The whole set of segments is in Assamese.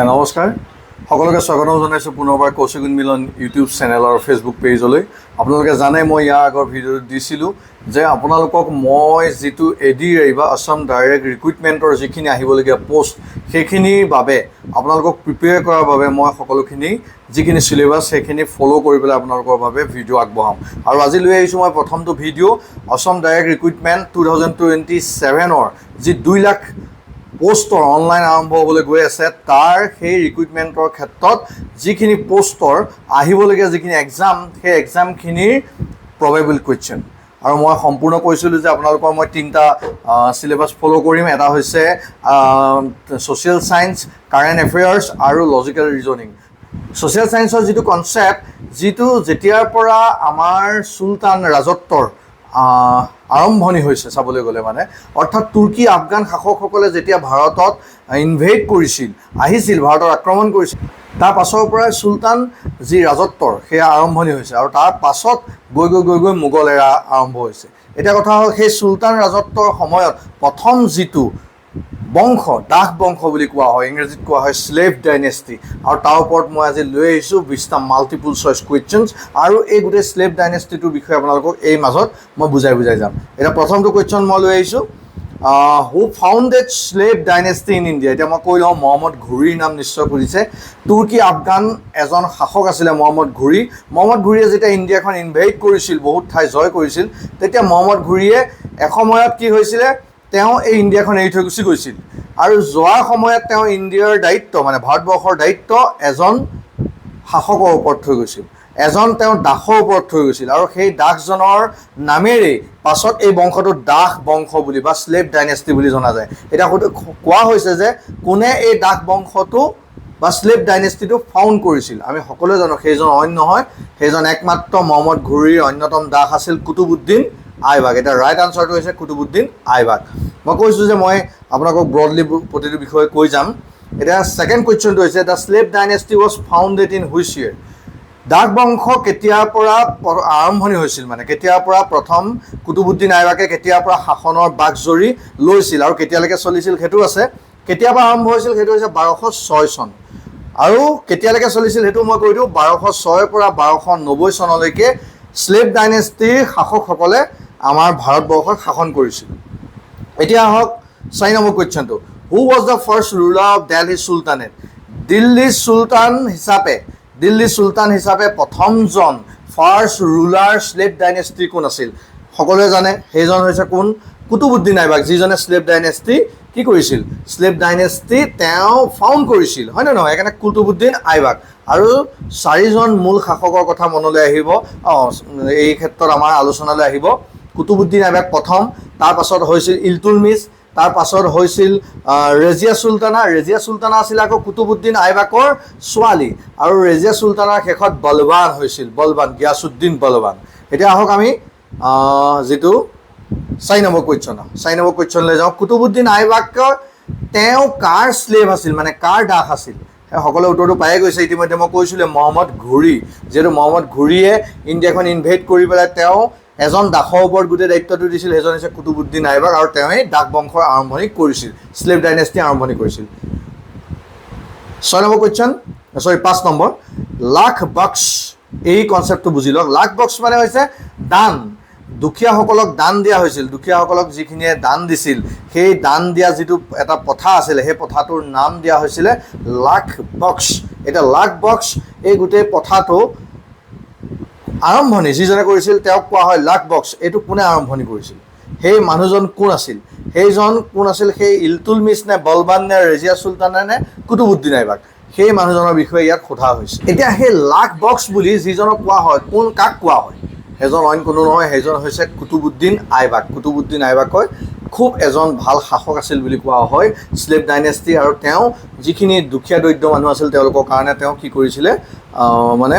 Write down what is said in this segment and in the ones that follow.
নমস্কাৰ সকলোকে স্বাগতম জনাইছোঁ পুনৰবাৰ কৌশিক উন্মিলন ইউটিউব চেনেল আৰু ফেচবুক পেজলৈ। আপোনালোকে জানে মই ইয়াৰ আগৰ ভিডিঅ'ত দিছিলোঁ যে আপোনালোকক মই যিটো ADRI বা আসাম ডাইৰেক্ট ৰিক্ৰুইটমেণ্টৰ যিখিনি আহিবলগীয়া পোষ্ট সেইখিনিৰ বাবে আপোনালোকক প্ৰিপেয়াৰ কৰাৰ বাবে মই সকলোখিনি যিখিনি চিলেবাছ সেইখিনি ফ'ল' কৰি পেলাই আপোনালোকৰ বাবে ভিডিঅ' আগবঢ়াম। আৰু আজি লৈ আহিছোঁ মই প্ৰথমটো ভিডিঅ' আসাম ডাইৰেক্ট ৰিক্ৰুইটমেণ্ট 2027ৰ যি 2 লাখ পোষ্টৰ অনলাইন আৰম্ভ হ'বলৈ গৈ আছে তাৰ সেই ৰিক্ৰুইটমেণ্টৰ ক্ষেত্ৰত যিখিনি পোষ্টৰ আহিবলগীয়া যিখিনি এক্সাম সেই এক্সামখিনিৰ প্ৰবেবল কুৱেশ্যন। আৰু মই সম্পূৰ্ণ কৈছিলোঁ যে আপোনালোকৰ মই 3টা চিলেবাছ ফ'ল' কৰিম। এটা হৈছে ছ'চিয়েল ছায়েন্স, কাৰেণ্ট এফেয়াৰ্ছ আৰু লজিকেল ৰিজনিং। ছ'চিয়েল ছায়েন্সৰ যিটো কনচেপ্ট, যিটো যেতিয়াৰ পৰা আমাৰ চুলতান ৰাজত্বৰ আৰম্ভণি হৈছে চাবলৈ গ'লে মানে অৰ্থাৎ তুৰ্কী আফগান শাসকসকলে যেতিয়া ভাৰতত ইনভেড কৰিছিল, আহিছিল, ভাৰতত আক্ৰমণ কৰিছিল, তাৰ পাছৰ পৰাই চুলতান যি ৰাজত্বৰ সেয়া আৰম্ভণি হৈছে আৰু তাৰ পাছত গৈ গৈ মোগল এৰা আৰম্ভ হৈছে। এতিয়া কথা হ'ল সেই চুলতান ৰাজত্বৰ সময়ত প্ৰথম যিটো বংশ, দাস বংশ বুলি কোৱা হয়, ইংৰাজীত কোৱা হয় স্লেভ ডাইনেষ্টি, আৰু তাৰ ওপৰত মই আজি লৈ আহিছোঁ 20টা মাল্টিপুল চইচ কুৱেশ্যনছ। আৰু এই গোটেই স্লেভ ডাইনেষ্টিটোৰ বিষয়ে আপোনালোকক এই মাজত মই বুজাই যাম। এতিয়া প্ৰথমটো কুৱেশ্যন মই লৈ আহিছোঁ, who founded slave dynasty in India. এতিয়া মই কৈ লওঁ, মহম্মদ ঘুৰিৰ নাম নিশ্চয় কৰিছে। তুৰ্কী আফগান এজন শাসক আছিলে মহম্মদ ঘুৰি। মহম্মদ ঘুৰিয়ে যেতিয়া ইণ্ডিয়াখন ইনভেড কৰিছিল, বহুত ঠাই জয় কৰিছিল, তেতিয়া মহম্মদ ঘুৰিয়ে এসময়ত কি হৈছিলে, তেওঁ এই ইণ্ডিয়াখন এৰি থৈ গুচি গৈছিল আৰু যোৱাৰ সময়ত তেওঁ ইণ্ডিয়াৰ দায়িত্ব মানে ভাৰতবৰ্ষৰ দায়িত্ব এজন শাসকৰ ওপৰত থৈ গৈছিল, এজন তেওঁ দাসৰ ওপৰত থৈ গৈছিল। আৰু সেই দাসজনৰ নামেৰেই পাছত এই বংশটো দাস বংশ বুলি বা স্লেভ ডাইনেষ্টি বুলি জনা যায়। এতিয়া কোৱা হৈছে যে কোনে এই দাস বংশটো বা স্লেভ ডাইনেষ্টিটো ফাউণ্ড কৰিছিল। আমি সকলোৱে জানো সেইজন অইন নহয়, সেইজন একমাত্ৰ মহম্মদ ঘুৰিৰ অন্যতম দাস আছিল কুতুবুদ্দিন আইবাক। এতিয়া ৰাইট আনচাৰটো হৈছে কুতুবুদ্দিন আইবাক। মই কৈছোঁ যে মই আপোনালোকক ব্ৰডলি প্ৰতিটো বিষয়ে কৈ যাম। এতিয়া ছেকেণ্ড কুৱেশ্যনটো হৈছে the slave dynasty was founded in which year. Das বংশ কেতিয়াৰ পৰা আৰম্ভণি হৈছিল, মানে কেতিয়াৰ পৰা প্ৰথম কুতুবুদ্দিন আইবাকে কেতিয়াৰ পৰা শাসনৰ বাকজৰী লৈছিল আৰু কেতিয়ালৈকে চলিছিল সেইটো আছে। কেতিয়াৰ পৰা আৰম্ভ হৈছিল সেইটো হৈছে 1206 চন, আৰু কেতিয়ালৈকে চলিছিল সেইটো মই কৈ দিওঁ, 1206ৰ পৰা 1290 চনলৈকে স্লেভ ডাইনেষ্টিৰ শাসকসকলে আমাৰ ভাৰতবৰ্ষক শাসন কৰিছিল। এতিয়া আহক 4 নম্বৰ কুৱেশ্যনটো, who was the first ruler of Delhi sultanate. Delhi চুলতান হিচাপে প্ৰথমজন ফাৰ্ষ্ট ৰুলাৰ স্লেভ ডাইনেষ্টিৰ কোন আছিল? সকলোৱে জানে সেইজন হৈছে কোন? কুতুবুদ্দিন আইবাক, যিজনে স্লেভ ডাইনেষ্টি কি কৰিছিল, স্লেভ ডাইনেষ্টি তেওঁ ফাউণ্ড কৰিছিল, হয় নে নহয়? সেইকাৰণে কুতুবুদ্দিন আইবাক। আৰু 4জন মূল শাসকৰ কথা মনলৈ আহিব, এই ক্ষেত্ৰত আমাৰ আলোচনালৈ আহিব। কুতুবুদ্দিন আইবাক প্ৰথম, তাৰ পাছত হৈছিল ইলতুটমিছ, তাৰ পাছত হৈছিল ৰেজিয়া চুলতানা। ৰেজিয়া চুলতানা আছিল আকৌ কুতুবুদ্দিন আইবাকৰ ছোৱালী, আৰু ৰেজিয়া চুলতানাৰ শেষত বলবান হৈছিল, গিয়াছুদ্দিন বলবান। এতিয়া আহক আমি যিটো 4 নম্বৰ কুৱেশ্যনলৈ যাওঁ। কুতুবুদ্দিন আইবাকৰ তেওঁ কাৰ শ্লেভ আছিল, মানে কাৰ দাস আছিল? সকলোৱে উত্তৰটো পায়ে গৈছে ইতিমধ্যে। মই কৈছিলোঁ মহম্মদ ঘুৰি, যিহেতু মহম্মদ ঘুৰিয়ে ইণ্ডিয়াখন ইনভেড কৰি পেলাই তেওঁ এজন দাসৰ ওপৰত গোটেই দায়িত্বটো দিছিল, সেইজন হৈছে কুতুবুদ্দিন আইবাক, আৰু তেওঁৱেই দাস বংশৰ আৰম্ভণি কৰিছিল, স্লেভ ডাইনেষ্টি আৰম্ভণি কৰিছিল। 5 নম্বৰ, লাখ বক্স। এই কনচেপ্টটো বুজি লওক। লাখ বক্স মানে হৈছে দান, দুখীয়াসকলক দান দিয়া হৈছিল। দুখীয়াসকলক যিখিনিয়ে দান দিছিল, সেই দান দিয়া যিটো এটা প্ৰথা আছিলে, সেই প্ৰথাটোৰ নাম দিয়া হৈছিলে লাখ বক্স। এতিয়া লাখ বক্স এই গোটেই প্ৰথাটো আৰম্ভণি যিজনে কৰিছিল তেওঁক কোৱা হয় লাখ বক্স। এইটো কোনে আৰম্ভণি কৰিছিল? সেই মানুহজন কোন আছিল? সেইজন কোন আছিল? সেই ইলতুটমিছ নে বলবান নে ৰেজিয়া চুলতানা নে কুতুবুদ্দিন আইবাক? সেই মানুহজনৰ বিষয়ে ইয়াত সোধা হৈছে। এতিয়া সেই লাখ বক্স বুলি যিজনক কোৱা হয়, কাক কোৱা হয়? সেইজন অইন কোনো নহয়, সেইজন হৈছে কুতুবুদ্দিন আইবাক। কুতুবুদ্দিন আইবাকৈ খুব এজন ভাল শাসক আছিল বুলি কোৱা হয় স্লেভ ডাইনেষ্টি। আৰু তেওঁ যিখিনি দুখীয়া দৰিদ্ৰ মানুহ আছিল তেওঁলোকৰ কাৰণে তেওঁ কি কৰিছিলে, মানে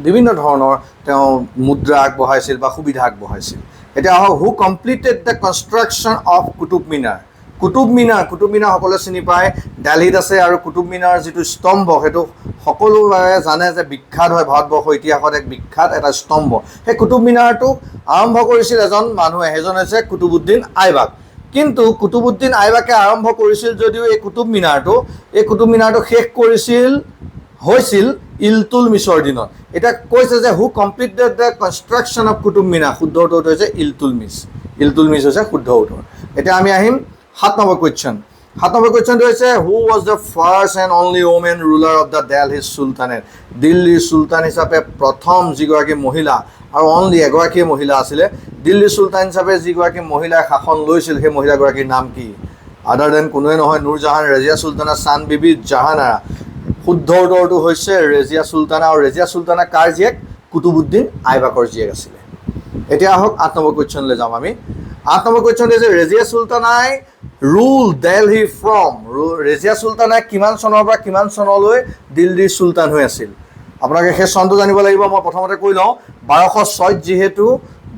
বিভিন্ন ধৰণৰ তেওঁ মুদ্ৰা আগবঢ়াইছিল বা সুবিধা আগবঢ়াইছিল। এতিয়া আহক, who completed the construction of Qutub Minar. Qutub Minar সকলোৱে চিনি পায়, দিল্লীত আছে। আৰু কুতুব মিনাৰ যিটো স্তম্ভ সেইটো সকলোৱে জানে যে বিখ্যাত হয়, ভাৰতবৰ্ষৰ ইতিহাসত এক বিখ্যাত এটা স্তম্ভ। সেই কুতুব মিনাৰটো আৰম্ভ কৰিছিল এজন মানুহে, সেইজন হৈছে কুতুবুদ্দিন আইবাক। কিন্তু কুতুবুদ্দিন আইবাকে আৰম্ভ কৰিছিল যদিও এই কুতুব মিনাৰটো শেষ হৈছিল ইলতুলমিছৰ দিনত। এতিয়া কৈছে যে who completed the construction of Qutub Minar, শুদ্ধ উত্তৰটো হৈছে ইলতুলমিছ হৈছে শুদ্ধ উত্তৰ। এতিয়া আমি আহিম 7 নম্বৰ কুৱেশ্যন। 7 নম্বৰ কুৱেশ্যনটো হৈছে who was the first and only woman ruler of the Delhi sultanate. দিল্লীৰ চুলতান হিচাপে প্ৰথম যিগৰাকী মহিলা আৰু অনলি এগৰাকী মহিলা আছিলে, দিল্লী চুলতান হিচাপে যিগৰাকী মহিলাই শাসন লৈছিল সেই মহিলাগৰাকীৰ নাম কি? আদাৰ দেন কোনোৱে নহয় নুৰজাহান ৰেজিয়া চুলতানা চান বিবি জাহানাৰা। শুদ্ধ উত্তৰটো হৈছে ৰেজিয়া চুলতানা। আৰু ৰেজিয়া চুলতানা কাৰ জীয়েক? কুতুবুদ্দিন আইবাকৰ জীয়েক আছিলে। এতিয়া আহক 8 নম্বৰ কুৱেশ্যনলৈ যাম আমি। 8 নম্বৰ কুৱেশ্যনটো হৈছে ৰেজিয়া চুলতানাই ৰুল দিল্লী ফ্ৰম, ৰেজিয়া চুলতানাই কিমান চনৰ পৰা কিমান চনলৈ দিল্লীৰ চুলতান হৈ আছিল? আপোনালোকে সেই চনটো জানিব লাগিব। মই প্ৰথমতে কৈ লওঁ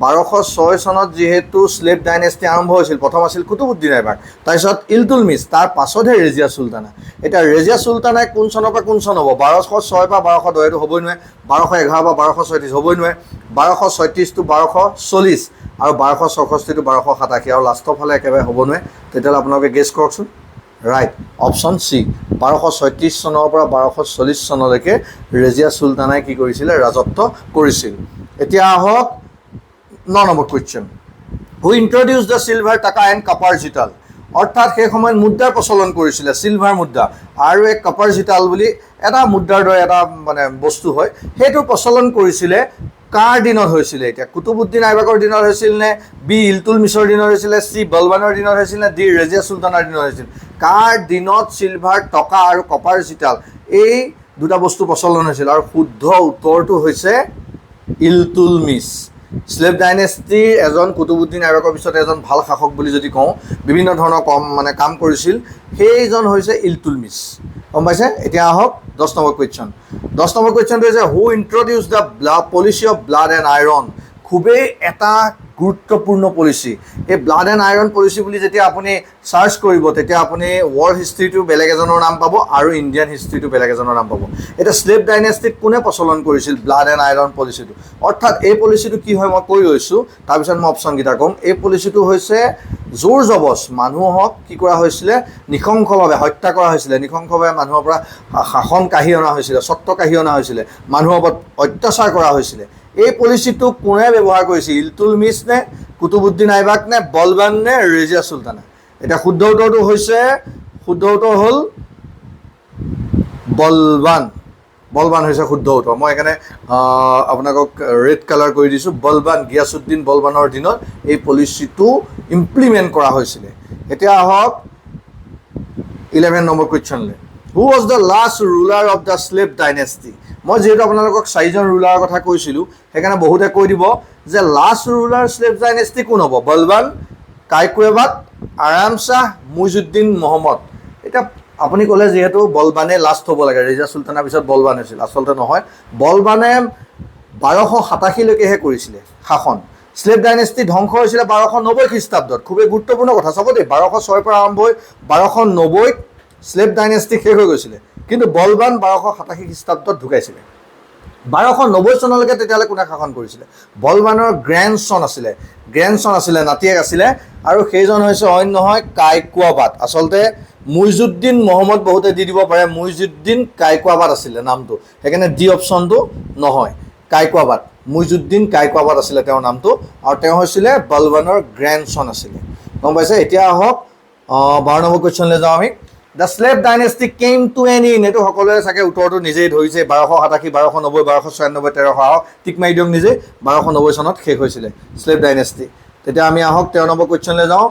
1206 চনত যিহেতু স্লেভ ডাইনেষ্টি আৰম্ভ হৈছিল, প্ৰথম আছিল কুতুবুদ্দিন আইবাক, তাৰপিছত ইলতুলমিছ, তাৰ পাছতহে ৰেজিয়া চুলতানা। এতিয়া ৰেজিয়া চুলতানাই কোন চনৰ পৰা কোন চন হ'ব? 1206 পৰা 1210 এইটো হ'বই নোৱাৰে, 1211 পৰা 1236 হ'বই নোৱাৰে, 1236 to 1240 আৰু 1264 to 1287 আৰু লাষ্টৰ ফালে একেবাৰে হ'ব নোৱাৰে। তেতিয়াহ'লে আপোনালোকে গেছ কৰকচোন। ৰাইট, অপশ্যন চি 1236 চনৰ পৰা 1240 চনলৈকে ৰেজিয়া চুলতানাই কি কৰিছিলে? ৰাজত্ব কৰিছিল। এতিয়া আহক 9 number question. Who introduced the silver টাকা এণ্ড কাপাৰ জিতাল, অৰ্থাৎ সেই সময়ত মুদ্ৰাৰ প্ৰচলন কৰিছিলে, চিলভাৰ মুদ্ৰা আৰু এক কাপাৰ জিতাল বুলি এটা মুদ্ৰাৰ দৰে এটা মানে বস্তু হয়, সেইটো প্ৰচলন কৰিছিলে কাৰ দিনত হৈছিলে? এতিয়া কুতুবুদ্দিন আইবাকৰ দিনত হৈছিল নে, বি ইলতুলমিছৰ দিনত হৈছিলে, চি বলবানৰ দিনত হৈছিল নে, ডি ৰেজিয়া চুলতানাৰ দিনত হৈছিল? কাৰ দিনত চিলভাৰ টকা আৰু কপাৰ জিতাল এই দুটা বস্তু প্ৰচলন হৈছিল? আৰু শুদ্ধ উত্তৰটো হৈছে ইলতুলমিছ। স্লেভ ডাইনেষ্টিৰ এজন কুতুবুদ্দিন আইবাকৰ পিছত এজন ভাল শাসক বুলি যদি কওঁ, বিভিন্ন ধৰণৰ কাম কৰিছিল, সেইজন হৈছে ইলতুলমিছ। গম পাইছে? এতিয়া আহক 10 নম্বৰ কুৱেশ্যন। 10 নম্বৰ কুৱেশ্যনটো হৈছে who introduced the policy of blood and iron. খুবেই এটা গুৰুত্বপূৰ্ণ পলিচি। এই ব্লাড এণ্ড আইৰণ পলিচি বুলি যেতিয়া আপুনি চাৰ্চ কৰিব, তেতিয়া আপুনি ৱৰ্ল্ড হিষ্ট্ৰীটো বেলেগ এজনৰ নাম পাব আৰু ইণ্ডিয়ান হিষ্ট্ৰীটো বেলেগ এজনৰ নাম পাব। এতিয়া স্লেভ ডাইনেষ্টিত কোনে প্ৰচলন কৰিছিল ব্লাড এণ্ড আইৰণ পলিচিটো? অৰ্থাৎ এই পলিচিটো কি হয় মই কৈ গৈছোঁ, তাৰপিছত মই অপশ্যনকেইটা ক'ম। এই পলিচিটো হৈছে জোৰ জবজ মানুহক কি কৰা হৈছিলে? নৃশংসভাৱে হত্যা কৰা হৈছিলে, নৃশংসভাৱে মানুহৰ পৰা শাসন কাঢ়ি অনা হৈছিলে, স্বত্ব কাঢ়ি অনা হৈছিলে, মানুহৰ ওপৰত অত্যাচাৰ কৰা হৈছিলে। এই পলিচিটো কোনে ব্যৱহাৰ কৰিছিল? ইলতুলমিছ নে, কুতুবুদ্দিন আইবাক নে, বলবান নে, ৰেজিয়া চুলতানা? এতিয়া শুদ্ধ উত্তৰটো হ'ল বলবান হৈছে শুদ্ধ উত্তৰ। মই সেইকাৰণে আপোনালোকক ৰেড কালাৰ কৰি দিছোঁ। বলবান, গিয়াছুদ্দিন বলবানৰ দিনত এই পলিচিটো ইমপ্লিমেণ্ট কৰা হৈছিলে। এতিয়া আহক 11 নম্বৰ কুৱেশ্যনলৈ। Who was the last ruler of the slave dynasty? মই যিহেতু আপোনালোকক 4জন ৰুলাৰৰ কথা কৈছিলোঁ, সেইকাৰণে বহুতে কৈ দিব যে লাষ্ট ৰুলাৰ স্লেভ ডাইনেষ্টি কোন হ'ব? বলবান, কাইকুৱেবাদ, আৰাম শ্বাহ, মুইজুদ্দিন মহম্মদ। এতিয়া আপুনি ক'লে যিহেতু বলবানে লাষ্ট হ'ব লাগে, ৰেজিয়া চুলতানাৰ পিছত বলবান হৈছিল, আচলতে নহয়। বলবানে 1287লৈকেহে কৰিছিলে শাসন। স্লেভ ডাইনেষ্টি ধ্বংস হৈছিলে 1290 খ্ৰীষ্টাব্দত। খুবেই গুৰুত্বপূৰ্ণ কথা চাব দেই, 1206 পৰা আৰম্ভ হৈ 1290 স্লেভ ডাইনেষ্টি শেষ হৈ গৈছিলে, কিন্তু বলবান 1287 খ্ৰীষ্টাব্দত ঢুকাইছিলে। 1290 চনলৈকে তেতিয়াহ'লে কোনে শাসন কৰিছিলে? বলবানৰ গ্ৰেণ্ডছন আছিলে, নাতিয়েক আছিলে, আৰু সেইজন হৈছে অইন নহয় কাইকুৱাবাদ। আচলতে মুইজুদ্দিন মহম্মদ বহুতে দি দিব পাৰে, মুইজুদ্দিন কাইকুৱাবাদ আছিলে নামটো, সেইকাৰণে ডি অপশ্যনটো নহয়, কাইকুৱাবাদ। মুইজুদ্দিন কাইকুৱাবাদ আছিলে তেওঁৰ নামটো, আৰু তেওঁ হৈছিলে বলবানৰ গ্ৰেণ্ডছন আছিলে। গম পাইছে? এতিয়া আহক 12 নম্বৰ কুৱেশ্যনলৈ যাওঁ আমি। The slave dynasty came to N in, এইটো সকলোৱে চাগে উত্তৰটো নিজেই ধৰিছে। 1287, 1290, 1296, 1300 আহক টিক মাৰি দিয়ক নিজে। 1290 চনত শেষ হৈছিলে স্লেভ ডাইনেষ্টি। তেতিয়া আমি আহক 13 নম্বৰ কুৱেশ্যনলৈ যাওঁ।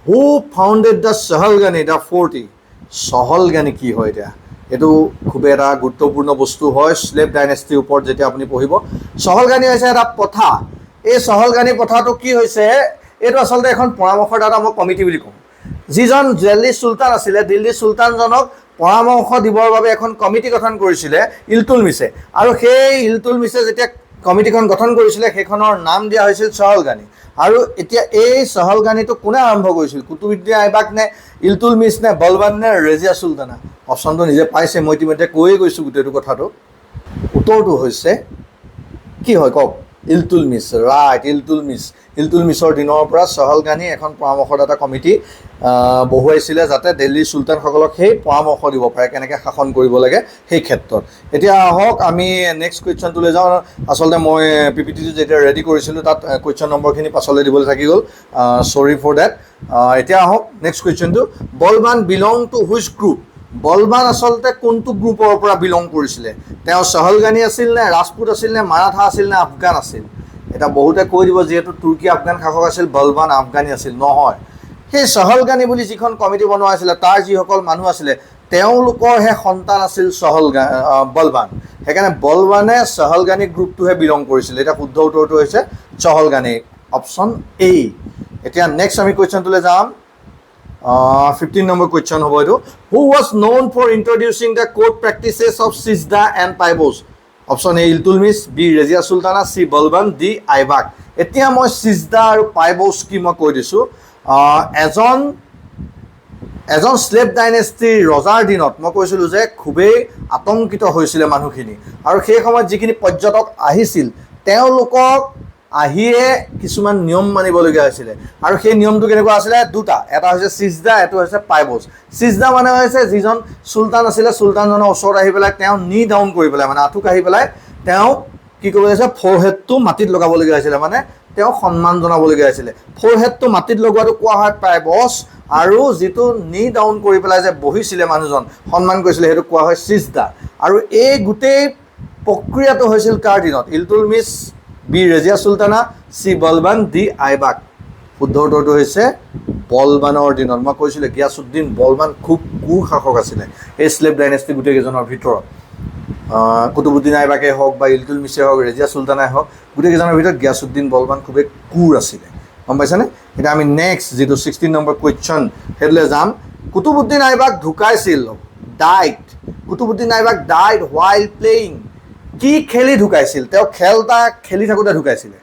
হু ফাউণ্ডেড দ্য চহলগানি দ্য 40? চহলগানি কি হয়? এতিয়া এইটো খুবেই এটা গুৰুত্বপূৰ্ণ বস্তু হয় স্লেভ ডাইনেষ্টিৰ ওপৰত যেতিয়া আপুনি পঢ়িব। চহলগানি হৈছে এটা প্ৰথা। এই চহলগানি প্ৰথাটো কি হৈছে? এইটো আচলতে এখন পৰামৰ্শদাতা মই কমিটি বুলি কওঁ। যিজন দিল্লীৰ চুলতান আছিলে, দিল্লীৰ চুলতানজনক পৰামৰ্শ দিবৰ বাবে এখন কমিটি গঠন কৰিছিলে ইলতুলমিছে, আৰু সেই ইলতুলমিছে যেতিয়া কমিটিখন গঠন কৰিছিলে সেইখনৰ নাম দিয়া হৈছিল চহলগানি। আৰু এতিয়া এই চহলগানিটো কোনে আৰম্ভ কৰিছিল? কুতুবুদ্দিন আইবাক নে, ইলতুলমিছ নে, বলবান নে, ৰেজিয়া চুলতানা? অপশ্যনটো নিজে পাইছে, মই ইতিমধ্যে কৈয়ে গৈছোঁ গোটেইটো কথাটো। উত্তৰটো হৈছে কি হয় কওক? ইলতুলমিছ, ৰাইট, ইলতুলমিছৰ দিনৰ পৰা চহলগানী এখন পৰামৰ্শদাতা কমিটি বহুৱাইছিলে যাতে দিল্লীৰ চুলতানসকলক সেই পৰামৰ্শ দিব পাৰে কেনেকৈ শাসন কৰিব লাগে সেই ক্ষেত্ৰত। এতিয়া আহক আমি নেক্সট কুৱেশ্যনটোলৈ যাওঁ। আচলতে মই PPT-টো যেতিয়া ৰেডি কৰিছিলোঁ তাত কুৱেশ্যন নম্বৰখিনি পাছলৈ দিবলৈ থাকি গ'ল, চৰি ফৰ ডেট। এতিয়া আহক নেক্সট কুৱেশ্যনটো, বলবান বিলং টু হুইচ গ্ৰুপ? বলবান আচলতে কোনটো গ্ৰুপৰ পৰা বিলং কৰিছিলে? তেওঁ চহলগানী আছিল নে, ৰাজপুত আছিল নে, মাৰাঠা আছিল নে, আফগান আছিল? এটা বহুতে কৈ দিব যিহেতু তুৰ্কী আফগান শাসক আছিল, বলবান আফগানী আছিল। নহয়, সেই চহলগানী বুলি যিখন কমিটি বনোৱা হৈছিলে তাৰ যিসকল মানুহ আছিলে তেওঁলোকৰহে সন্তান আছিল বলবান। সেইকাৰণে বলবানে চহলগানী গ্ৰুপটোহে বিলং কৰিছিলে। এতিয়া শুদ্ধ উত্তৰটো হৈছে চহলগানী, অপশ্যন এ। এতিয়া নেক্সট আমি কুৱেশ্যনটোলৈ যাম। 15 নম্বৰ কুৱেশ্যন হ'ব এইটো। Who was known for introducing the court practices of sijda and paibos? Option A Iltutmish, B Razia Sultana, C Balban, D Aibak. এতিয়া মই চিজদা আৰু পাইবছ কি মই কৈ দিছোঁ। এজন স্লেভ ডাইনেষ্টিৰ ৰজাৰ দিনত মই কৈছিলোঁ যে খুবেই আতংকিত হৈছিলে মানুহখিনি, আৰু সেই সময়ত যিখিনি পৰ্যটক আহিছিল তেওঁলোকক আহিয়ে কিছুমান নিয়ম মানিবলগীয়া হৈছিলে। আৰু সেই নিয়মটো কেনেকুৱা আছিলে? দুটা, এটা হৈছে চিজদা, এটা হৈছে পাইবছ। চিজদা মানে হৈছে যিজন চুলতান আছিলে চুলতানজনৰ ওচৰত আহি পেলাই তেওঁ নি ডাউন কৰি পেলাই মানে আঁঠু কাঢ়ি পেলাই তেওঁ কি কৰিব লাগিছিলে, ফ'ৰহেডটো মাটিত লগাবলগীয়া হৈছিলে, মানে তেওঁ সন্মান জনাবলগীয়া হৈছিলে। ফ'ৰহেডটো মাটিত লগোৱাটো কোৱা হয় পাইবছ, আৰু যিটো নি ডাউন কৰি পেলাই যে বহিছিলে মানুহজন সন্মান কৰিছিলে সেইটো কোৱা হয় চিজদা। আৰু এই গোটেই প্ৰক্ৰিয়াটো হৈছিল কাৰ দিনত? ইলতুলমিছ, B Razia Sultana, C Balban, D Aibak. শুদ্ধ উত্তৰটো হৈছে বলবানৰ দিনত। মই কৈছিলোঁ গিয়াছুদ্দিন বলবান খুব কুৰ শাসক আছিলে এই স্লেভ ডাইনেষ্টি গোটেইকেইজনৰ ভিতৰত। কুতুবুদ্দিন আইবাকে হওক বা ইলতুলমিছে হওক, ৰেজিয়া চুলতানাই হওক, গোটেইকেইজনৰ ভিতৰত গিয়াছুদ্দিন বলবান খুবেই কুৰ আছিলে। গম পাইছেনে? এতিয়া আমি নেক্সট যিটো 16 নম্বৰ কুৱেশ্যন সেইটোলৈ যাম। কুতুবুদ্দিন আইবাক ঢুকাইছিল, died. Qutubuddin Aibak died while playing. কি খেলি ঢুকাইছিল? তেওঁ খেল এটা খেলি থাকোঁতে ঢুকাইছিলে।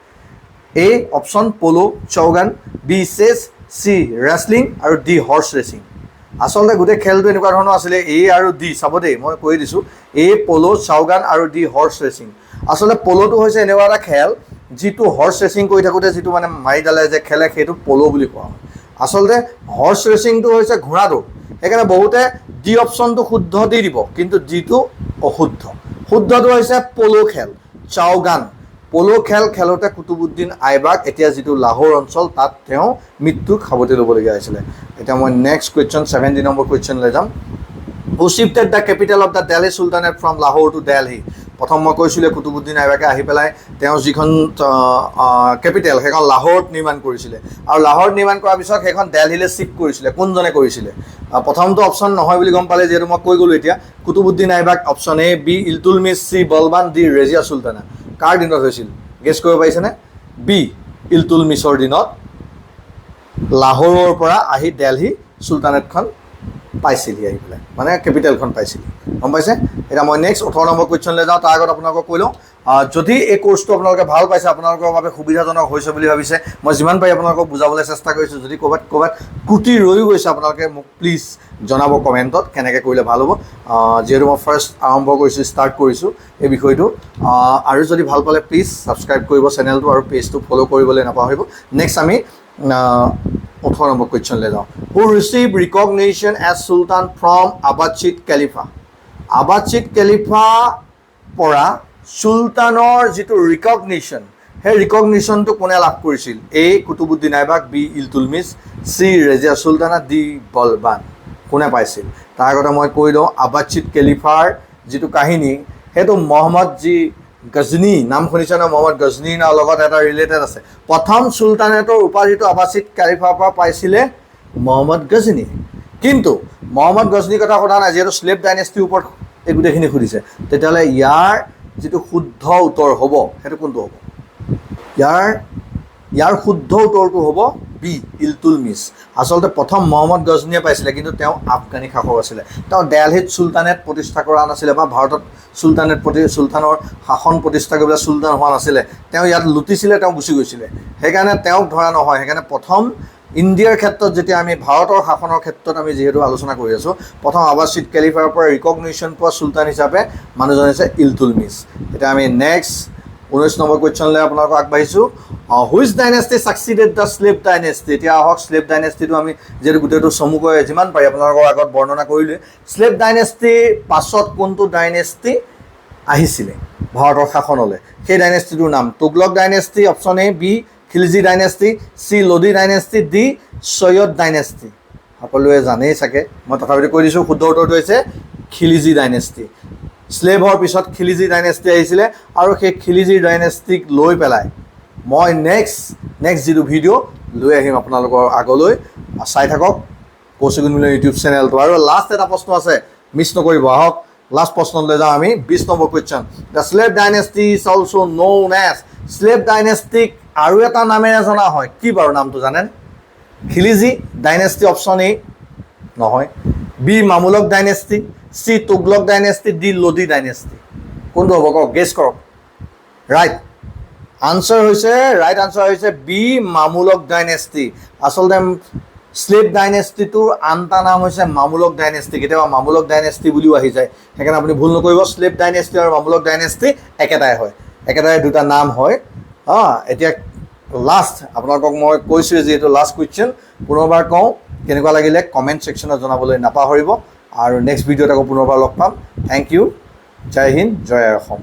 এ অপশ্যন পল' চৌগান, বি চেছ, চি ৰেচলিং, আৰু ডি হৰ্চ ৰেচিং। আচলতে গোটেই খেলটো এনেকুৱা ধৰণৰ আছিলে, এ আৰু ডি। চাব দেই, মই কৈ দিছোঁ, এ পল', চাওগান, আৰু ডি হৰ্চ ৰেচিং। আচলতে পল'টো হৈছে এনেকুৱা এটা খেল যিটো হৰ্চ ৰেচিং কৰি থাকোঁতে যিটো মানে মাৰি ডালে যে খেলে সেইটো পল' বুলি কোৱা হয়। আচলতে হৰ্চ ৰেচিংটো হৈছে ঘোঁৰা দৌৰ। সেইকাৰণে বহুতে ডি অপশ্যনটো শুদ্ধ দি দিব, কিন্তু ডিটো অশুদ্ধ। শুদ্ধটো হৈছে পল' খেল, চাওগান। পল' খেল খেলোঁতে কুতুবুদ্দিন আইবাক এতিয়া যিটো লাহোৰ অঞ্চল তাত তেওঁ মৃত্যুক সাৱটি ল'বলগীয়া হৈছিলে। এতিয়া মই নেক্সট কুৱেশ্যন 17 নম্বৰ কুৱেশ্যনলৈ যাম। Who shifted the capital of the Delhi sultanate from Lahore to Delhi? প্ৰথম মই কৈছিলোঁ কুতুবুদ্দিন আইবাকে আহি পেলাই তেওঁ যিখন কেপিটেল সেইখন লাহোৰত নিৰ্মাণ কৰিছিলে, আৰু লাহোৰত নিৰ্মাণ কৰাৰ পিছত সেইখন দিল্লীলৈ শ্বিফ্ট কৰিছিলে। কোনজনে কৰিছিলে? প্ৰথমটো অপশ্যন নহয় বুলি গম পালে যিহেতু মই কৈ গ'লোঁ। এতিয়া Qutubuddin Aibak, option A, B Iltutmish, C Balban, D Razia Sultana. কাৰ দিনত হৈছিল? গেছ কৰিব পাৰিছেনে? বি ইলতুলমিছৰ দিনত লাহোৰৰ পৰা আহি দিল্লী চুলতানেটখন পাইছিলহি, আহি পেলাই মানে কেপিটেলখন পাইছিলহি। গম পাইছে? এতিয়া মই নেক্সট 18 নম্বৰ কুৱেশ্যনলৈ যাওঁ। তাৰ আগত আপোনালোকক কৈ লওঁ, যদি এই কোৰ্চটো আপোনালোকে ভাল পাইছে, আপোনালোকৰ বাবে সুবিধাজনক হৈছে বুলি ভাবিছে, মই যিমান পাৰি আপোনালোকক বুজাবলৈ চেষ্টা কৰিছোঁ। যদি ক'ৰবাত ক্ৰুটি ৰৈও গৈছে আপোনালোকে মোক প্লিজ জনাব কমেণ্টত কেনেকৈ কৰিলে ভাল হ'ব। যিহেতু মই ফাৰ্ষ্ট আৰম্ভ কৰিছোঁ, ষ্টাৰ্ট কৰিছোঁ এই বিষয়টো। আৰু যদি ভাল পালে প্লিজ ছাবস্ক্ৰাইব কৰিব চেনেলটো, আৰু পেজটো ফ'ল' কৰিবলৈ নাপাহৰিব। নেক্সট আমি 18 নম্বৰ কুৱেশ্যনলৈ যাওঁ। Who receive recognition as sultan from Abbasid caliph? Abbasid caliph পৰা চুলতানৰ যিটো ৰিকগনিশ্যন, সেই ৰিকগনিশ্যনটো কোনে লাভ কৰিছিল? A Qutubuddin Aibak, B Iltutmish, C Razia Sultana, D Balban. কোনে পাইছিল? তাৰ আগতে মই কৈ দিওঁ, আব্বাছিদ কেলিফাৰ যিটো কাহিনী সেইটো মহম্মদ যি গজনী, নাম শুনিছে ন? মহম্মদ গজনীৰ লগত এটা ৰিলেটেড আছে। প্ৰথম চুলতানেটৰ উপাধিটো আব্বাছিদ কেলিফাৰ পৰা পাইছিলে মহম্মদ গজনী। কিন্তু মহম্মদ গজনীৰ কথা সোধা নাই, যিহেতু স্লেভ ডাইনেষ্টিৰ ওপৰত এই গোটেইখিনি সুধিছে। তেতিয়াহ'লে ইয়াৰ যিটো শুদ্ধ উত্তৰ হ'ব সেইটো কোনটো হ'ব? ইয়াৰ শুদ্ধ উত্তৰটো হ'ব বি ইলতুলমিছ। আচলতে প্ৰথম মহম্মদ গজনীয়ে পাইছিলে, কিন্তু তেওঁ আফগানী শাসক আছিলে। তেওঁ দিল্লীত চুলতানেট প্ৰতিষ্ঠা কৰা নাছিলে, বা ভাৰতত চুলতানৰ শাসন প্ৰতিষ্ঠা কৰিবলৈ চুলতান হোৱা নাছিলে। তেওঁ ইয়াত লুটিছিলে, তেওঁ গুচি গৈছিলে। সেইকাৰণে তেওঁক ধৰা নহয়। সেইকাৰণে প্ৰথম ইণ্ডিয়াৰ ক্ষেত্ৰত যেতিয়া আমি ভাৰতৰ শাসনৰ ক্ষেত্ৰত আমি যিহেতু আলোচনা কৰি আছোঁ, প্ৰথম আব্বাছিদ কেলিফাৰ পৰা ৰিকগনিশ্যন পোৱা চুলতান হিচাপে মানুহজন হৈছে ইলতুলমিছ। এতিয়া আমি নেক্সট 19 নম্বৰ কুৱেশ্যনলৈ আপোনালোকক আগবাঢ়িছোঁ which dynasty succeeded the slave dynasty এতিয়া আহক স্লেভ ডাইনেষ্টিটো আমি যিহেতু গোটেইটো চমুকৈ যিমান পাৰি আপোনালোকৰ আগত বৰ্ণনা কৰিলোঁ স্লেভ ডাইনেষ্টিৰ পাছত কোনটো ডাইনেষ্টি আহিছিলে ভাৰতৰ শাসনলৈ সেই ডাইনেষ্টিটোৰ নাম Tughlaq dynasty option A B Khilji dynasty C Lodi dynasty D Sayyid dynasty সকলোৱে জানেই চাগে মই তথাপিতো কৈ দিছোঁ শুদ্ধ উত্তৰটো হৈছে খিলজি ডাইনেষ্টি স্লেভৰ পিছত খিলজি ডাইনেষ্টি আহিছিলে আৰু সেই খিলজি ডাইনেষ্টিক লৈ পেলাই মই নেক্সট যিটো ভিডিঅ' লৈ আহিম আপোনালোকৰ আগলৈ চাই থাকক কৌশিক মিলন ইউটিউব চেনেলটো আৰু লাষ্ট এটা প্ৰশ্ন আছে মিছ নকৰিব আহক লাষ্ট প্ৰশ্নলৈ যাওঁ আমি 20 number question the slave dynasty is also' known as slave ডাইনেষ্টিক আৰু এটা নামেৰে জনা হয় কি বাৰু নামটো জানেন খিলজি ডাইনেষ্টি অপশ্যন এ নহয় B Mamluk dynasty C Tughlaq dynasty D Lodi dynasty কোনটো হ'ব কওক গেছ কৰক ৰাইট আনচাৰ হৈছে বি মামুলক ডাইনেষ্টি আচলতে স্লেভ ডাইনেষ্টিটোৰ আনটা নাম হৈছে মামুলক ডাইনেষ্টি কেতিয়াবা মামুলক ডাইনেষ্টি বুলিও আহি যায় সেইকাৰণে আপুনি ভুল নকৰিব স্লেভ ডাইনেষ্টি আৰু মামুলক ডাইনেষ্টি একেটাই দুটা নাম হয় এতিয়া লাষ্ট আপোনালোকক মই কৈছোঁৱে যিহেতু লাষ্ট কুৱেশ্যন পুনৰবাৰ কওঁ কেনেকুৱা লাগিলে কমেণ্ট ছেকশ্যনত জনাবলৈ নাপাহৰিব আৰু নেক্সট ভিডিঅ'ত আকৌ পুনৰবাৰ লগ পাম থেংক ইউ জয় হিন্দ জয় অসম